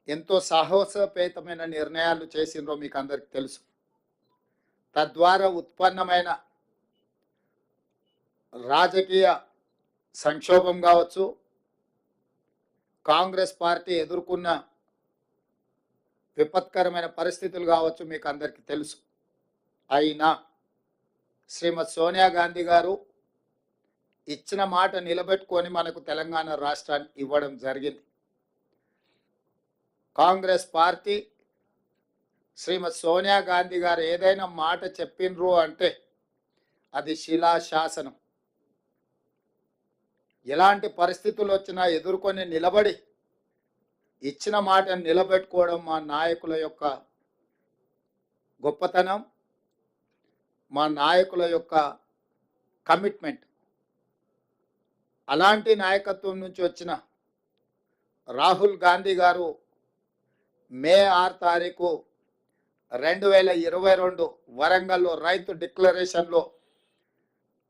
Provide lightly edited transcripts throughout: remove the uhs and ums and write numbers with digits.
ఎంతో సాహసోపేతమైన నిర్ణయాలు చేసిండ్రో మీకు అందరికి తెలుసు. తద్వారా ఉత్పన్నమైన రాజకీయ సంక్షోభం కావచ్చు, కాంగ్రెస్ పార్టీ ఎదుర్కొన్న విపత్కరమైన పరిస్థితులు కావచ్చు, మీకు అందరికీ తెలుసు. అయినా శ్రీమతి సోనియా గాంధీ గారు ఇచ్చిన మాట నిలబెట్టుకొని మనకు తెలంగాణ రాష్ట్రాన్ని ఇవ్వడం జరిగింది. కాంగ్రెస్ పార్టీ శ్రీమతి సోనియా గాంధీ గారు ఏదైనా మాట చెప్పిండ్రు అంటే అది శిలాశాసనం. ఎలాంటి పరిస్థితులు వచ్చినా ఎదుర్కొని నిలబడి ఇచ్చిన మాటను నిలబెట్టుకోవడం మా నాయకుల యొక్క గొప్పతనం, మా నాయకుల యొక్క కమిట్మెంట్. అలాంటి నాయకత్వం నుంచి వచ్చిన రాహుల్ గాంధీ గారు మే 6 తారీఖు 2022 వరంగల్లో రైతు డిక్లరేషన్లో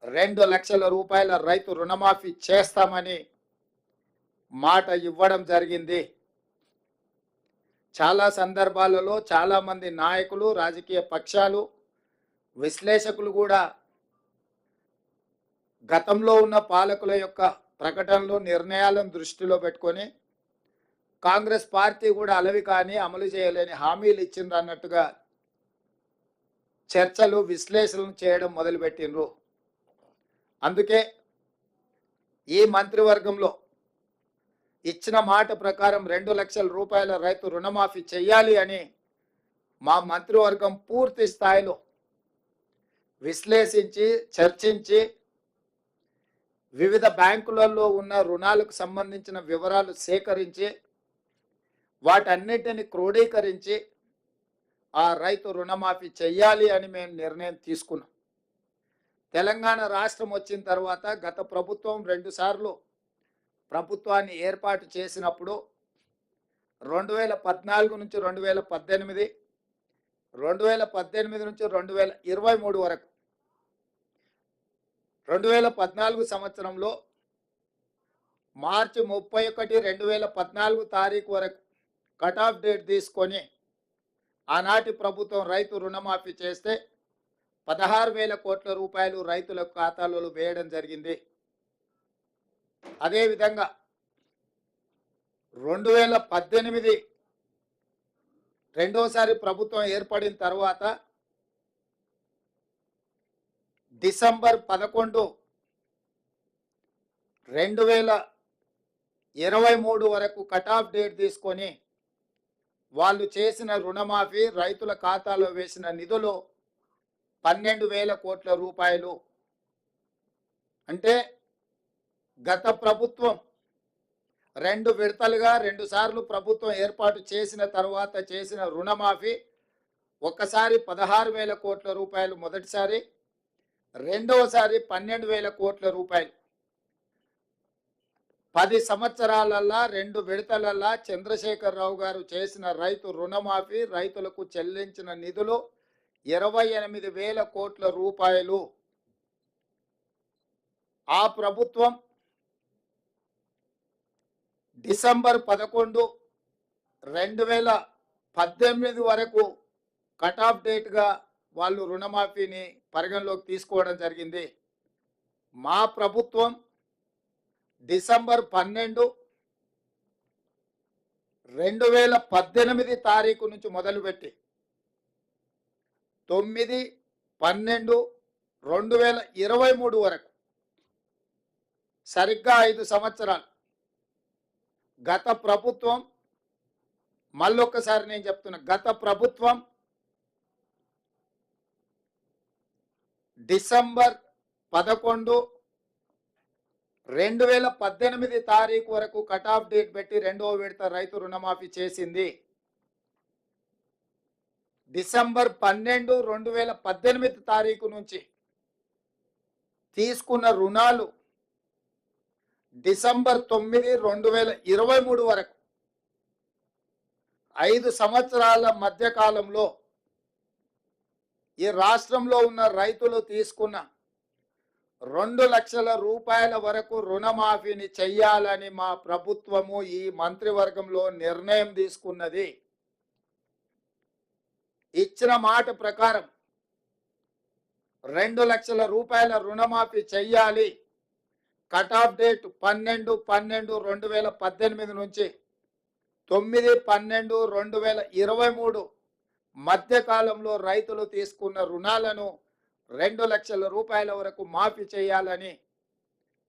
2 లక్షల రూపాయల రైతు రుణమాఫీ చేస్తామని మాట ఇవ్వడం జరిగింది. చాలా సందర్భాలలో చాలామంది నాయకులు, రాజకీయ పక్షాలు, విశ్లేషకులు కూడా గతంలో ఉన్న పాలకుల యొక్క ప్రకటనలు, నిర్ణయాలను దృష్టిలో పెట్టుకొని కాంగ్రెస్ పార్టీ కూడా అలవి కానీ అమలు చేయలేని హామీలు ఇచ్చిండ్రు అన్నట్టుగా చర్చలు, విశ్లేషణలు చేయడం మొదలుపెట్టిండ్రు. అందుకే ఈ మంత్రివర్గంలో ఇచ్చిన మాట ప్రకారం 2 లక్షల రూపాయల రైతు రుణమాఫీ చేయాలి అని మా మంత్రివర్గం పూర్తి స్థాయిలో విశ్లేషించి, చర్చించి, వివిధ బ్యాంకులలో ఉన్న రుణాలకు సంబంధించిన వివరాలు సేకరించి వాటన్నిటిని క్రోడీకరించి ఆ రైతు రుణమాఫీ చెయ్యాలి అని మేము నిర్ణయం తీసుకున్నాం. తెలంగాణ రాష్ట్రం వచ్చిన తర్వాత గత ప్రభుత్వం 2 సార్లు ప్రభుత్వాన్ని ఏర్పాటు చేసినప్పుడు 2014 నుంచి 2018, 2018 నుంచి 2023 వరకు 2014 సంవత్సరంలో మార్చి 31, 2014 తారీఖు వరకు కట్ ఆఫ్ డేట్ తీసుకొని ఆనాటి ప్రభుత్వం రైతు రుణమాఫీ చేస్తే 16,000 కోట్ల రూపాయలు రైతుల ఖాతాలలో వేయడం జరిగింది. అదేవిధంగా 2018 రెండోసారి ప్రభుత్వం ఏర్పడిన తర్వాత డిసెంబర్ 11, 2023 వరకు కట్ ఆఫ్ డేట్ తీసుకొని వాళ్ళు చేసిన రుణమాఫీ, రైతుల ఖాతాలో వేసిన నిధులు 12,000 కోట్ల రూపాయలు. అంటే గత ప్రభుత్వం 2 విడతలుగా 2 సార్లు ప్రభుత్వం ఏర్పాటు చేసిన తర్వాత చేసిన రుణమాఫీ ఒక్కసారి 16,000 కోట్ల రూపాయలు మొదటిసారి, రెండవసారి 12,000 కోట్ల రూపాయలు. 10 సంవత్సరాలల్లా 2 విడతలల్లా చంద్రశేఖరరావు గారు చేసిన రైతు రుణమాఫీ, రైతులకు చెల్లించిన నిధులు 28,000 కోట్ల రూపాయలు. ఆ ప్రభుత్వం డిసెంబర్ 11, 2018 వరకు కట్ ఆఫ్ డేట్గా వాళ్ళు రుణమాఫీని పరిగణలోకి తీసుకోవడం జరిగింది. మా ప్రభుత్వం డిసెంబర్ 12, 2018 తారీఖు నుంచి మొదలుపెట్టి 9, 12, 2023 వరకు సరిగ్గా 5 సంవత్సరాలు గత ప్రభుత్వం, మళ్ళొక్కసారి నేను చెప్తున్నా, గత ప్రభుత్వం డిసెంబర్ 11, 2018 తారీఖు వరకు కట్ ఆఫ్ డేట్ పెట్టి 2వ విడత రైతు రుణమాఫీ చేసింది. డిసెంబర్ 12, 2018 తారీఖు నుంచి తీసుకున్న రుణాలు డిసెంబర్ 9, 2023 వరకు 5 సంవత్సరాల మధ్య కాలంలో ఈ రాష్ట్రంలో ఉన్న రైతులు తీసుకున్న 2 లక్షల రూపాయల వరకు రుణమాఫీని చెయ్యాలని మా ప్రభుత్వము ఈ మంత్రివర్గంలో నిర్ణయం తీసుకున్నది. ఇచ్చిన మాట ప్రకారం 2 లక్షల రూపాయల రుణమాఫీ చెయ్యాలి. కట్ ఆఫ్ డేట్ 12/12/2018 నుంచి 9/12/2023 మధ్యకాలంలో రైతులు తీసుకున్న రుణాలను 2 లక్షల రూపాయల వరకు మాఫీ చేయాలని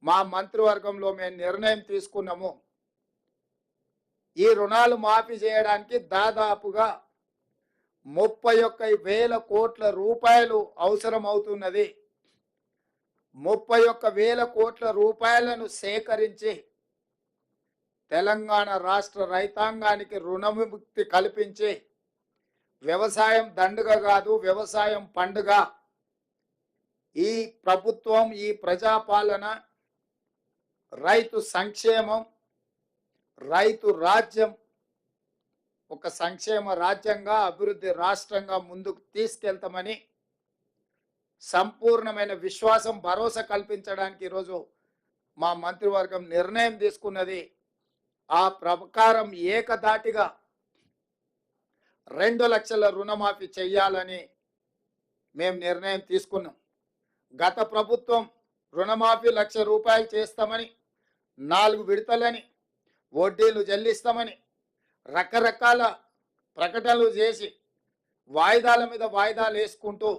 మా మంత్రివర్గంలో మేము నిర్ణయం తీసుకున్నాము. ఈ రుణాలు మాఫీ చేయడానికి దాదాపుగా 31,000 కోట్ల రూపాయలు అవసరం అవుతున్నది. 31,000 కోట్ల రూపాయలను సేకరించి తెలంగాణ రాష్ట్ర రైతాంగానికి రుణవిముక్తి కల్పించి వ్యవసాయం దండుగ కాదు, వ్యవసాయం పండుగ. ఈ ప్రభుత్వం, ఈ ప్రజాపాలన రైతు సంక్షేమం, రైతు రాజ్యం ఒక సంక్షేమ రాజ్యంగా, అభివృద్ధి రాష్ట్రంగా ముందుకు తీసుకెళ్తామని సంపూర్ణమైన విశ్వాసం, భరోసా కల్పించడానికి ఈరోజు మా మంత్రివర్గం నిర్ణయం తీసుకున్నది. ఆ ప్రకారం ఏకధాటిగా 2 లక్షల రుణమాఫీ చెయ్యాలని మేము నిర్ణయం తీసుకున్నాం. గత ప్రభుత్వం రుణమాఫీ 1,00,000 రూపాయలు చేస్తామని, 4 విడతలని, వడ్డీలు చెల్లిస్తామని రకరకాల ప్రకటనలు చేసి వాయిదాల మీద వాయిదాలు వేసుకుంటూ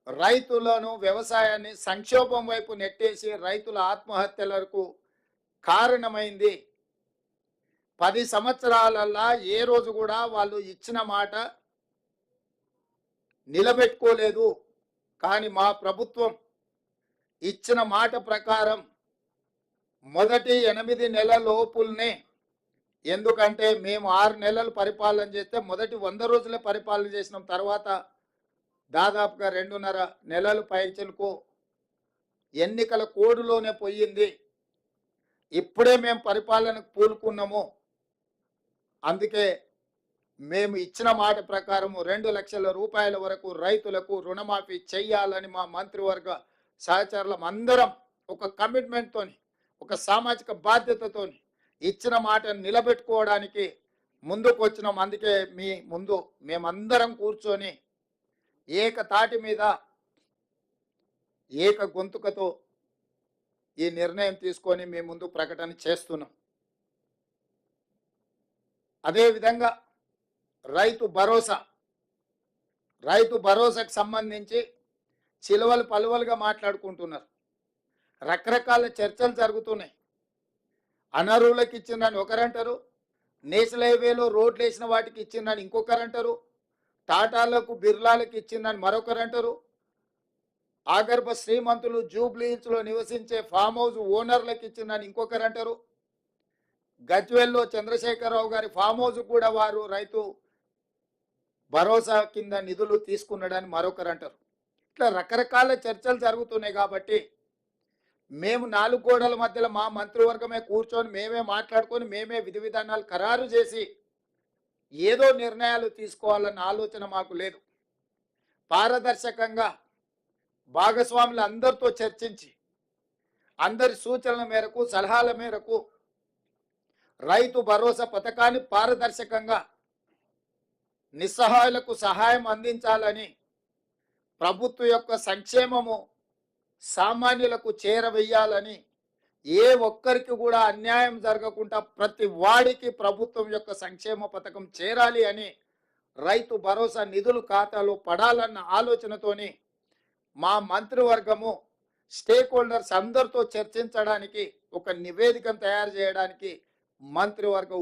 రైతులను, వ్యవసాయాన్ని సంక్షోభం వైపు నెట్టేసి రైతుల ఆత్మహత్యలకు కారణమైంది. 10 సంవత్సరాలల్లా ఏ రోజు కూడా వాళ్ళు ఇచ్చిన మాట నిలబెట్టుకోలేదు. కానీ మా ప్రభుత్వం ఇచ్చిన మాట ప్రకారం మొదటి 8 నెలల లోపుల్నే, ఎందుకంటే మేము 6 నెలలు పరిపాలన చేస్తే మొదటి 100 రోజులే పరిపాలన చేసినాం. తర్వాత దాదాపుగా 2.5 నెలలు పైచలకు ఎన్నికల కోడులోనే పోయింది. ఇప్పుడే మేము పరిపాలనకు పూనుకున్నాము. అందుకే మేము ఇచ్చిన మాట ప్రకారం 2 లక్షల రూపాయల వరకు రైతులకు రుణమాఫీ చెయ్యాలని మా మంత్రివర్గ సహచరులం అందరం ఒక కమిట్మెంట్తోని, ఒక సామాజిక బాధ్యతతోని ఇచ్చిన మాట నిలబెట్టుకోవడానికి ముందుకు వచ్చినాం. అందుకే మీ ముందు మేమందరం కూర్చొని ఏకతాటి మీద, ఏక గొంతుకతో ఈ నిర్ణయం తీసుకొని మీ ముందు ప్రకటన చేస్తున్నాం. అదేవిధంగా రైతు భరోసాకు సంబంధించి చిలువలు పలువలుగా మాట్లాడుకుంటున్నారు. రకరకాల చర్చలు జరుగుతున్నాయి. అనర్హులకు ఇచ్చిందని ఒకరంటారు, నేషనల్ హైవేలో రోడ్లు వేసిన వాటికి ఇచ్చిందని ఇంకొకరంటారు, టాటాలకు, బిర్లాలకు ఇచ్చిందని మరొకరంటారు, ఆగర్భ శ్రీమంతులు జూబ్లీహిల్స్లో నివసించే ఫామ్ హౌస్ ఓనర్లకు ఇచ్చిందని ఇంకొకరంటారు, గజ్వేల్లో చంద్రశేఖరరావు గారి ఫామ్ హౌస్ కూడా వారు రైతు భరోసా కింద నిధులు తీసుకున్నాడని మరొకరు అంటారు. ఇట్లా రకరకాల చర్చలు జరుగుతున్నాయి. కాబట్టి మేము 4 గోడల మధ్యలో మా మంత్రివర్గమే కూర్చొని మేమే మాట్లాడుకొని మేమే విధి విధానాలు ఖరారు చేసి ఏదో నిర్ణయాలు తీసుకోవాలన్న ఆలోచన మాకు లేదు. పారదర్శకంగా భాగస్వాములు అందరితో చర్చించి అందరి సూచనల మేరకు, సలహాల మేరకు రైతు భరోసా పథకాన్ని పారదర్శకంగా నిస్సహాయులకు సహాయం అందించాలని, ప్రభుత్వం యొక్క సంక్షేమము సామాన్యులకు చేరవేయాలని, ఏ ఒక్కరికి కూడా అన్యాయం జరగకుండా ప్రతి వాడికి ప్రభుత్వం యొక్క సంక్షేమ పథకం చేరాలి అని, రైతు భరోసా నిధులు ఖాతాలో పడాలన్న ఆలోచనతోని మా మంత్రివర్గము స్టేక్ హోల్డర్స్ అందరితో చర్చించడానికి ఒక నివేదికను తయారు చేయడానికి మంత్రివర్గ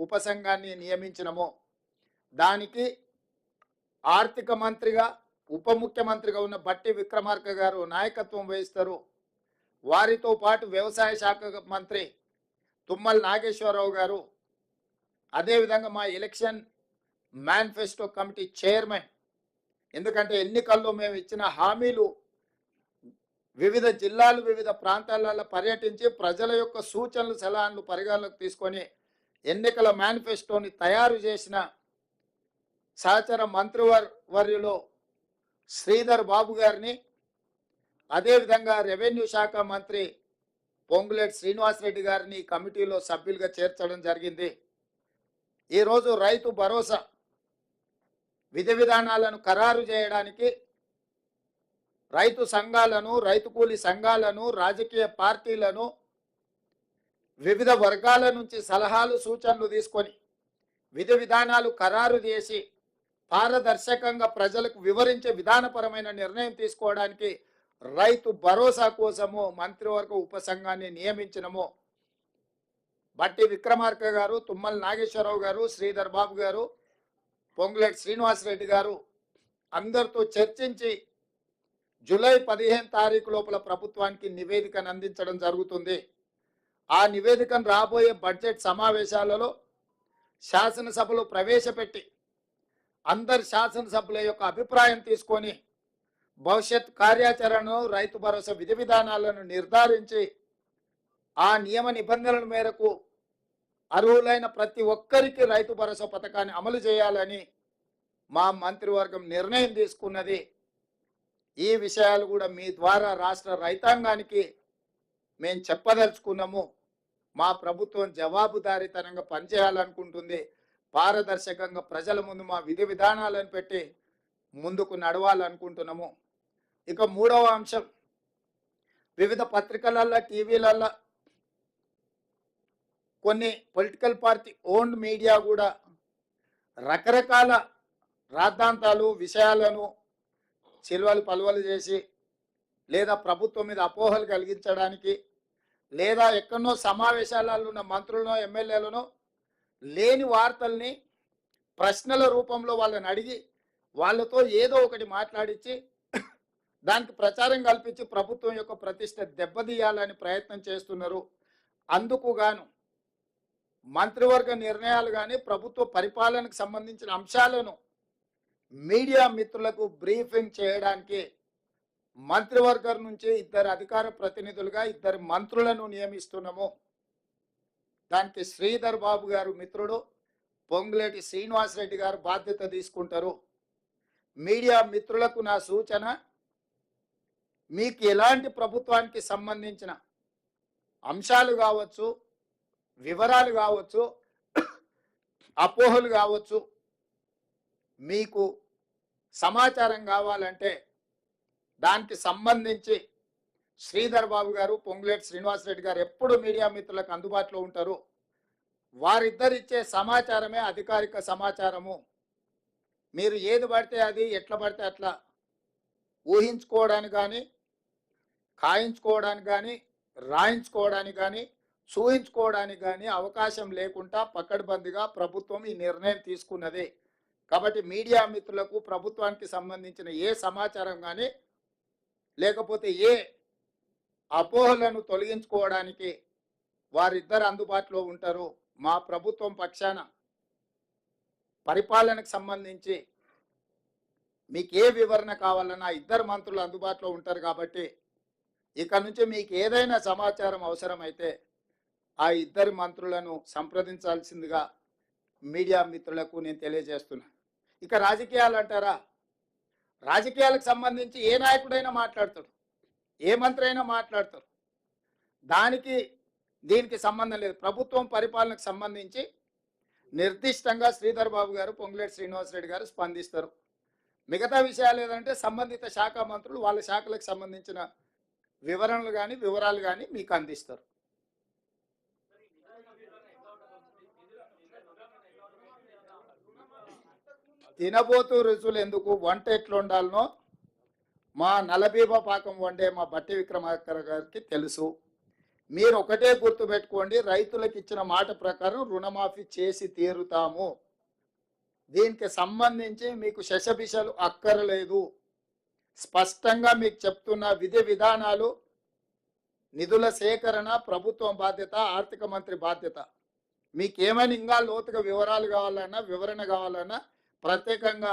ఉపసంఘాన్ని నియమించినము. దానికి ఆర్థిక మంత్రిగా, ఉప ముఖ్యమంత్రిగా ఉన్న బట్టి విక్రమార్క గారు నాయకత్వం వహిస్తారు. వారితో పాటు వ్యవసాయ శాఖ మంత్రి తుమ్మల నాగేశ్వరరావు గారు, అదేవిధంగా మా ఎలక్షన్ మేనిఫెస్టో కమిటీ చైర్మన్, ఎందుకంటే ఎన్నికల్లో మేము ఇచ్చిన హామీలు వివిధ జిల్లాలు, వివిధ ప్రాంతాలలో పర్యటించి ప్రజల యొక్క సూచనలు, సలహాలు పరిగణలోకి తీసుకొని ఎన్నికల మేనిఫెస్టోని తయారు చేసిన సహచర మంత్రివర్యులో శ్రీధర్ బాబు గారిని, అదేవిధంగా రెవెన్యూ శాఖ మంత్రి పొంగులేటి శ్రీనివాసరెడ్డి గారిని ఈ కమిటీలో సభ్యులుగా చేర్చడం జరిగింది. ఈరోజు రైతు భరోసా విధి విధానాలను ఖరారు చేయడానికి రైతు సంఘాలను, రైతు కూలీ సంఘాలను, రాజకీయ పార్టీలను, వివిధ వర్గాల నుంచి సలహాలు సూచనలు తీసుకొని విధి విధానాలు ఖరారు చేసి పారదర్శకంగా ప్రజలకు వివరించే విధానపరమైన నిర్ణయం తీసుకోవడానికి రైతు భరోసా కోసము మంత్రివర్గ ఉపసంఘాన్ని నియమించినము. బట్టి విక్రమార్క గారు, తుమ్మల నాగేశ్వరరావు గారు, శ్రీధర్ బాబు గారు, పొంగులేటి శ్రీనివాసరెడ్డి గారు అందరితో చర్చించి జూలై 15 తారీఖు లోపల ప్రభుత్వానికి నివేదికను అందించడం జరుగుతుంది. ఆ నివేదికను రాబోయే బడ్జెట్ సమావేశాలలో శాసనసభలో ప్రవేశపెట్టి అందరి శాసనసభ్యుల యొక్క అభిప్రాయం తీసుకొని భవిష్యత్ కార్యాచరణను, రైతు భరోసా విధి విధానాలను నిర్ధారించి ఆ నియమ నిబంధనల మేరకు అర్హులైన ప్రతి ఒక్కరికి రైతు భరోసా పథకాన్ని అమలు చేయాలని మా మంత్రివర్గం నిర్ణయం తీసుకున్నది. ఈ విషయాలు కూడా మీ ద్వారా రాష్ట్ర రైతాంగానికి మేము చెప్పదలుచుకున్నాము. మా ప్రభుత్వం జవాబుదారీతనంగా పనిచేయాలనుకుంటుంది. పారదర్శకంగా ప్రజల ముందు మా విధి విధానాలను పెట్టి ముందుకు నడవాలనుకుంటున్నాము. ఇక మూడవ అంశం, వివిధ పత్రికలల్లో, టీవీలల్లో కొన్ని పొలిటికల్ పార్టీ ఓన్డ్ మీడియా కూడా రకరకాల రాద్ధాంతాలు, విషయాలను చిల్వలు పలువలు చేసి లేదా ప్రభుత్వం మీద అపోహలు కలిగించడానికి లేదా ఎక్కడనో సమావేశాలలో ఉన్న మంత్రులను, ఎమ్మెల్యేలను లేని వార్తల్ని ప్రశ్నల రూపంలో వాళ్ళని అడిగి వాళ్ళతో ఏదో ఒకటి మాట్లాడించి దానికి ప్రచారం కల్పించి ప్రభుత్వం యొక్క ప్రతిష్ట దెబ్బతీయాలని ప్రయత్నం చేస్తున్నారు. అందుకు గాను మంత్రివర్గ నిర్ణయాలు కానీ ప్రభుత్వ పరిపాలనకు సంబంధించిన అంశాలను మీడియా మిత్రులకు బ్రీఫింగ్ చేయడానికి మంత్రివర్గం నుంచి 2 అధికార ప్రతినిధులుగా 2 మంత్రులను నియమిస్తున్నాము. దానికి శ్రీధర్ బాబు గారు మిత్రుడు, పొంగులేటి శ్రీనివాసరెడ్డి గారు బాధ్యత తీసుకుంటారు. మీడియా మిత్రులకు నా సూచన, మీకు ఎలాంటి ప్రభుత్వానికి సంబంధించిన అంశాలు కావచ్చు, వివరాలు కావచ్చు, అపోహలు కావచ్చు, మీకు సమాచారం కావాలంటే దానికి సంబంధించి శ్రీధర్ బాబు గారు, పొంగులేటి శ్రీనివాసరెడ్డి గారు ఎప్పుడు మీడియా మిత్రులకు అందుబాటులో ఉంటారు. వారిద్దరిచ్చే సమాచారమే అధికారిక సమాచారము. మీరు ఏది పడితే అది, ఎట్లా పడితే అట్లా ఊహించుకోవడానికి కానీ, ఖాయించుకోవడానికి కానీ, రాయించుకోవడానికి కానీ, చూయించుకోవడానికి కానీ అవకాశం లేకుండా పకడ్బందీగా ప్రభుత్వం ఈ నిర్ణయం తీసుకున్నది. కాబట్టి మీడియా మిత్రులకు ప్రభుత్వానికి సంబంధించిన ఏ సమాచారం కానీ లేకపోతే ఏ అపోహలను తొలగించుకోవడానికి వారిద్దరు అందుబాటులో ఉంటారు. మా ప్రభుత్వం పక్షాన పరిపాలనకు సంబంధించి మీకు ఏ వివరణ కావాలన్నా 2 మంత్రులు అందుబాటులో ఉంటారు. కాబట్టి ఇక నుంచి మీకు ఏదైనా సమాచారం అవసరమైతే ఆ 2 మంత్రులను సంప్రదించాల్సిందిగా మీడియా మిత్రులకు నేను తెలియజేస్తున్నా. ఇక రాజకీయాలు అంటారా, రాజకీయాలకు సంబంధించి ఏ నాయకుడైనా మాట్లాడతాడు, ఏ మంత్రి అయినా మాట్లాడతారు. దానికి దీనికి సంబంధం లేదు. ప్రభుత్వం పరిపాలనకు సంబంధించి నిర్దిష్టంగా శ్రీధర్ బాబు గారు, పొంగులేటి శ్రీనివాసరెడ్డి గారు స్పందిస్తారు. మిగతా విషయాలు ఏదంటే సంబంధిత శాఖ మంత్రులు వాళ్ళ శాఖలకు సంబంధించిన వివరణలు కానీ వివరాలు కానీ మీకు అందిస్తారు. తినబోతూ రుచులు ఎందుకు, వంట ఎట్లా వండాలనో మా నలబీబా పాకం వండే మా బట్టి విక్రమార్క గారికి తెలుసు. మీరు ఒకటే గుర్తుపెట్టుకోండి, రైతులకు ఇచ్చిన మాట ప్రకారం రుణమాఫీ చేసి తీరుతాము. దీనికి సంబంధించి మీకు శశబిషలు అక్కర్లేదు. స్పష్టంగా మీకు చెప్తున్న విధి విధానాలు, నిధుల సేకరణ ప్రభుత్వం బాధ్యత, ఆర్థిక మంత్రి బాధ్యత. మీకేమైనా ఇంకా లోతుగా వివరాలు కావాలన్నా, వివరణ కావాలన్నా ప్రత్యేకంగా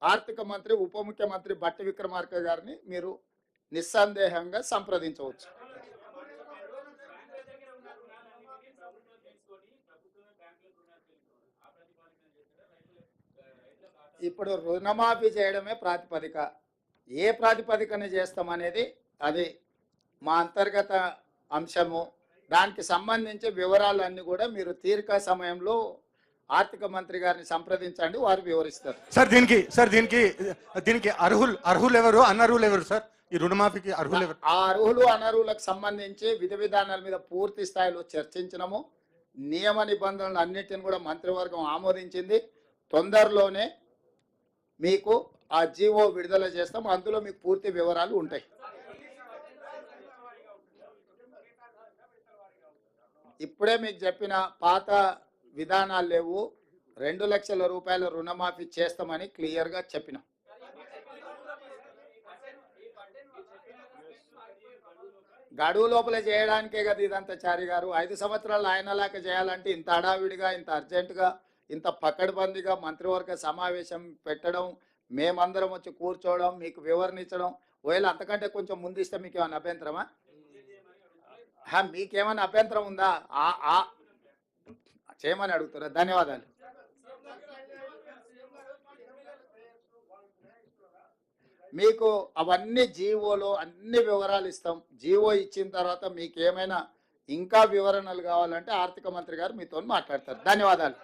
ఆర్థిక మంత్రి, ఉప ముఖ్యమంత్రి బట్టి విక్రమార్క గారిని మీరు నిస్సందేహంగా సంప్రదించవచ్చు. ఇప్పుడు రుణమాఫీ చేయడమే ప్రాతిపదిక. ఏ ప్రాతిపదికన చేస్తామనేది అది మా అంతర్గత అంశము. దానికి సంబంధించి వివరాలన్నీ కూడా మీరు తీరిక సమయంలో ఆర్థిక మంత్రి గారిని సంప్రదించండి, వారు వివరిస్తారు. దీనికి అర్హులు ఎవరు, అనర్హులు ఎవరు సార్? ఈ రుణమాఫీకి అర్హులు ఎవరు? ఆ అర్హులు అనర్హులకు సంబంధించి విధి విధానాల మీద పూర్తి స్థాయిలో చర్చించినము. నియమ నిబంధనలు అన్నిటిని కూడా మంత్రివర్గం ఆమోదించింది. తొందరలోనే మీకు ఆ జీవో విడుదల చేస్తాం, అందులో మీకు పూర్తి వివరాలు ఉంటాయి. ఇప్పుడే మీకు చెప్పిన పాత విధానాలు లేవు. 2 లక్షల రూపాయల రుణమాఫీ చేస్తామని క్లియర్గా చెప్పినాం. గడువు లోపల చేయడానికే కదా ఇదంతా చారి గారు. 5 సంవత్సరాలు ఆయనలాగా చేయాలంటే ఇంత హడావిడిగా, ఇంత అర్జెంటుగా, ఇంత పకడ్బందీగా మంత్రివర్గ సమావేశం పెట్టడం, మేమందరం వచ్చి కూర్చోవడం, మీకు వివరణ ఇచ్చడం, ఒకవేళ అంతకంటే కొంచెం ముందు ఇస్తే మీకు ఏమైనా అభ్యంతరమా? మీకేమైనా అభ్యంతరం ఉందా? చేయమని అడుగుతారా? ధన్యవాదాలు. మీకు అవన్నీ జీవోలో అన్ని వివరాలు ఇస్తాం. జీవో ఇచ్చిన తర్వాత మీకు ఏమైనా ఇంకా వివరణలు కావాలంటే ఆర్థిక మంత్రి గారు మీతో మాట్లాడతారు. ధన్యవాదాలు.